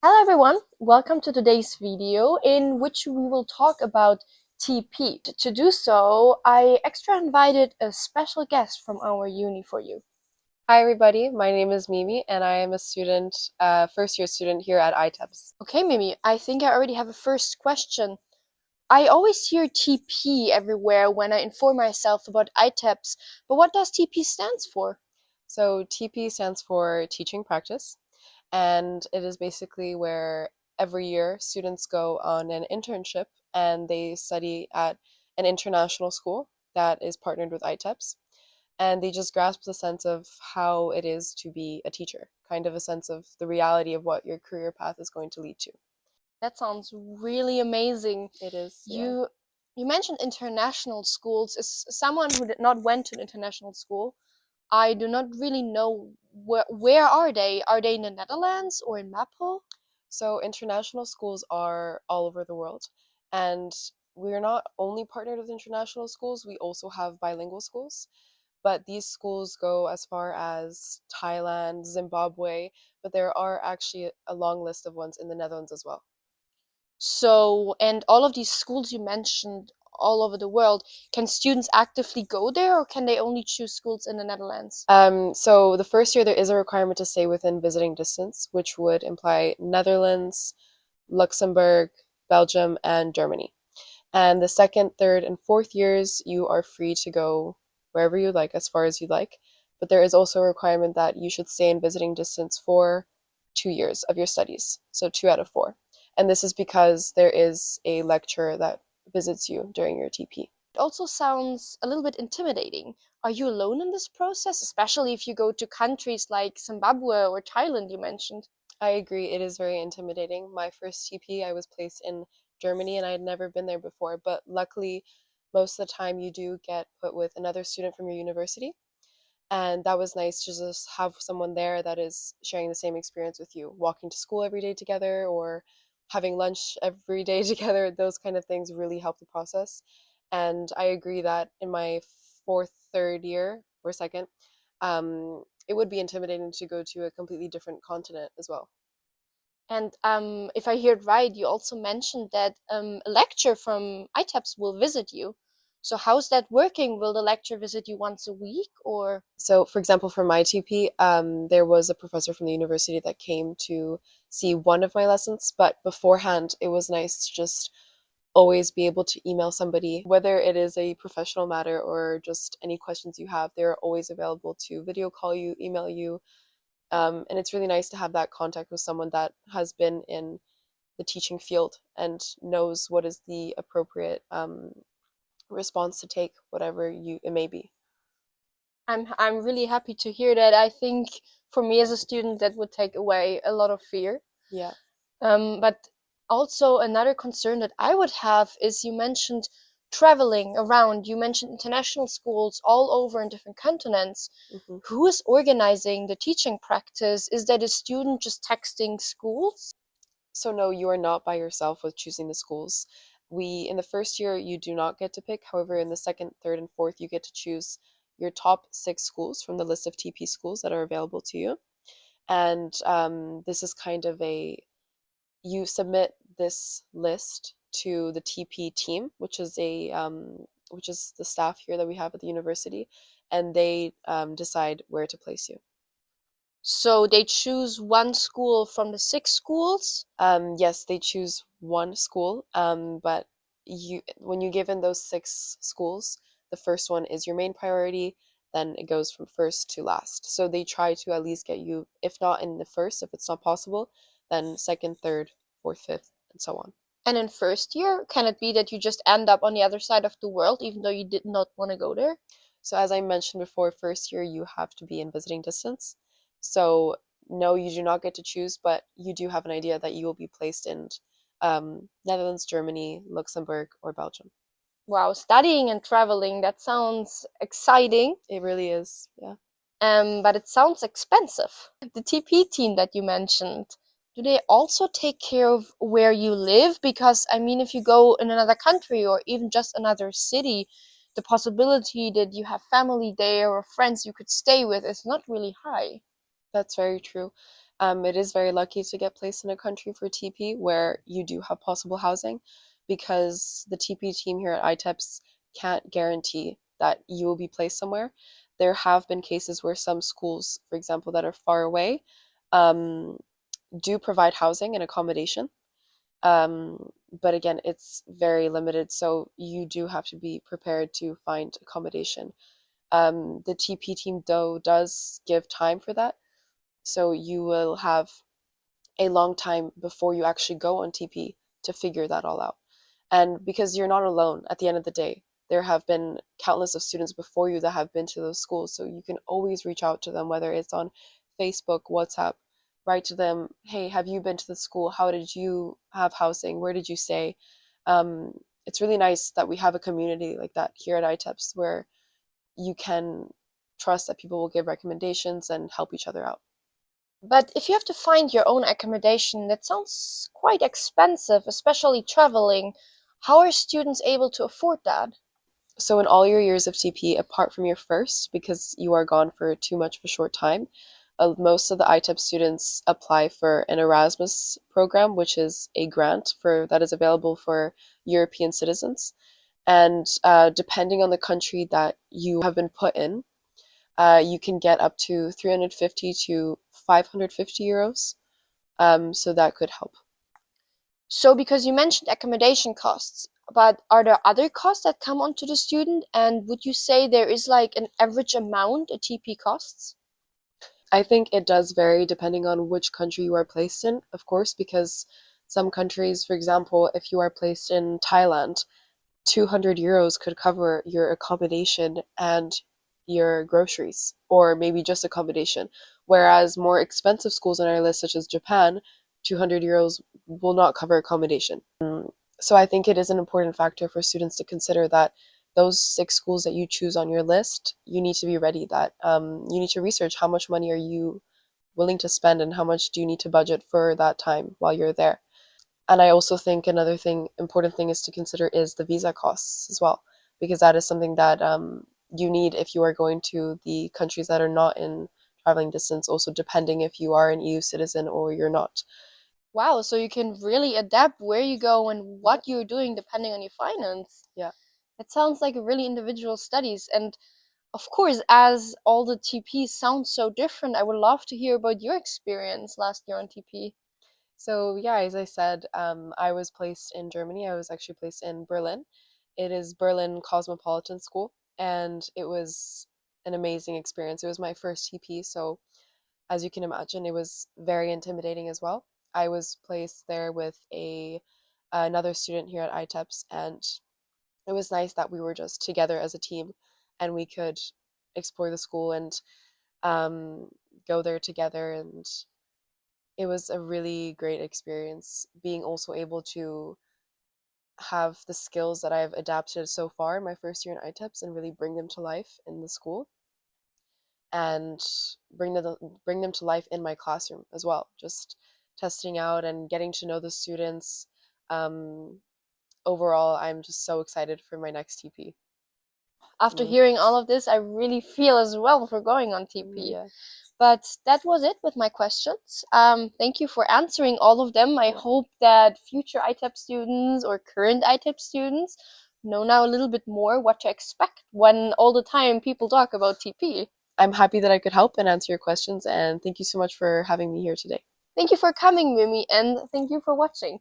Hello everyone, welcome to today's video in which we will talk about TP. To do so, I extra invited a special guest from our uni for you. Hi everybody, my name is Mimi and I am a student, first year student here at ITEPS. Okay, Mimi, I think I already have a first question. I always hear TP everywhere when I inform myself about ITEPS, but what does TP stands for? So TP stands for Teaching Practice, and it is basically where every year students go on an internship and they study at an international school that is partnered with ITEPS, and they just grasp the sense of how it is to be a teacher, kind of a sense of the reality of what your career path is going to lead to. That sounds really amazing. It is, yeah. You mentioned international schools. As someone who did not went to an international school, I do not really know where are they? Are they in the Netherlands or in Mapo? So international schools are all over the world, and we're not only partnered with international schools, we also have bilingual schools. But these schools go as far as Thailand, Zimbabwe, but there are actually a long list of ones in the Netherlands as well. So, and all of these schools you mentioned all over the world, can students actively go there or can they only choose schools in the Netherlands? So the first year there is a requirement to stay within visiting distance, which would imply Netherlands, Luxembourg, Belgium, and Germany. And the second, third, and fourth years, you are free to go wherever you like, as far as you like. But there is also a requirement that you should stay in visiting distance for 2 years of your studies. So 2 out of 4. And this is because there is a lecturer that visits you during your TP. It also sounds a little bit intimidating. Are you alone in this process, especially if you go to countries like Zimbabwe or Thailand, you mentioned? I agree, it is very intimidating. My first TP, I was placed in Germany and I had never been there before, but luckily, most of the time you do get put with another student from your university. And that was nice to just have someone there that is sharing the same experience with you, walking to school every day together or having lunch every day together. Those kind of things really help the process. And I agree that in my fourth, third year or second, it would be intimidating to go to a completely different continent as well. And if I hear it right, you also mentioned that a lecturer from ITEPS will visit you. So how's that working? Will the lecturer visit you once a week or? So, for example, for my TP, there was a professor from the university that came to see one of my lessons, but beforehand, it was nice to just always be able to email somebody, whether it is a professional matter or just any questions you have. They're always available to video call you, email you. And it's really nice to have that contact with someone that has been in the teaching field and knows what is the appropriate response to take, whatever it may be. I'm really happy to hear that. I think for me as a student, that would take away a lot of fear. Yeah. But also another concern that I would have is you mentioned traveling around. You mentioned international schools all over in different continents. hmm Who is organizing the teaching practice? Is that a student just texting schools? So no, you are not by yourself with choosing the schools. In the first year, you do not get to pick. However, in the second, third, and fourth, you get to choose your top 6 schools from the list of TP schools that are available to you. And this is kind of you submit this list to the TP team, which is the staff here that we have at the university, and they decide where to place you. So they choose one school from the 6 schools. Yes, they choose one school, but when you give in those 6 schools, the first one is your main priority, then it goes from first to last. So they try to at least get you, if not in the first, if it's not possible, then second, third, fourth, fifth, and so on. And in first year, can it be that you just end up on the other side of the world even though you did not want to go there? So as I mentioned before, first year you have to be in visiting distance. So no, you do not get to choose, but you do have an idea that you will be placed in Netherlands, Germany, Luxembourg, or Belgium. Wow, studying and traveling, that sounds exciting, It really is, yeah. but it sounds expensive. The TP team that you mentioned, do they also take care of where you live? Because, I mean, if you go in another country or even just another city, the possibility that you have family there or friends you could stay with is not really high. That's very true. It is very lucky to get placed in a country for TP where you do have possible housing because the TP team here at ITEPS can't guarantee that you will be placed somewhere. There have been cases where some schools, for example, that are far away, um, do provide housing and accommodation. But again, it's very limited, so you do have to be prepared to find accommodation. The TP team, though, does give time for that, so you will have a long time before you actually go on TP to figure that all out. And because you're not alone at the end of the day, there have been countless of students before you that have been to those schools. So you can always reach out to them, whether it's on Facebook, WhatsApp, write to them, hey, have you been to the school? How did you have housing? Where did you stay? It's really nice that we have a community like that here at ITEPS where you can trust that people will give recommendations and help each other out. But if you have to find your own accommodation, that sounds quite expensive, especially traveling. How are students able to afford that? So, in all your years of TP, apart from your first, because you are gone for too much of a short time, most of the ITEP students apply for an Erasmus program, which is a grant for that is available for European citizens. And depending on the country that you have been put in, you can get up to 350 to 550 euros. So that could help. So, because you mentioned accommodation costs, but are there other costs that come onto the student? And would you say there is like an average amount a TP costs? I think it does vary depending on which country you are placed in, of course, because some countries, for example, if you are placed in Thailand, 200 euros could cover your accommodation and your groceries, or maybe just accommodation. Whereas more expensive schools on our list, such as Japan, 200 euros will not cover accommodation. So I think it is an important factor for students to consider that those six schools that you choose on your list, you need to be ready that you need to research how much money are you willing to spend and how much do you need to budget for that time while you're there. And I also think another important thing is to consider is the visa costs as well, because that is something that you need if you are going to the countries that are not in traveling distance, also depending if you are an EU citizen or you're not. Wow, so you can really adapt where you go and what you're doing depending on your finance. Yeah. It sounds like a really individual studies. And of course, as all the TPs sound so different, I would love to hear about your experience last year on TP. So yeah, as I said, I was placed in Germany. I was actually placed in Berlin. It is Berlin Cosmopolitan School, and it was an amazing experience. It was my first TP, so as you can imagine, it was very intimidating as well. I was placed there with a another student here at ITEPS, and it was nice that we were just together as a team, and we could explore the school and um, go there together. And it was a really great experience being also able to have the skills that I've adapted so far in my first year in ITEPS and really bring them to life in the school and bring them to life in my classroom as well. Just testing out and getting to know the students. Um, Overall, I'm just so excited for my next TP. After Mm. hearing all of this, I really feel as well for going on TP. Yeah. But that was it with my questions. Thank you for answering all of them. I hope that future ITEP students or current ITEP students know now a little bit more what to expect when all the time people talk about TP. I'm happy that I could help and answer your questions, and thank you so much for having me here today. Thank you for coming, Mimi, and thank you for watching.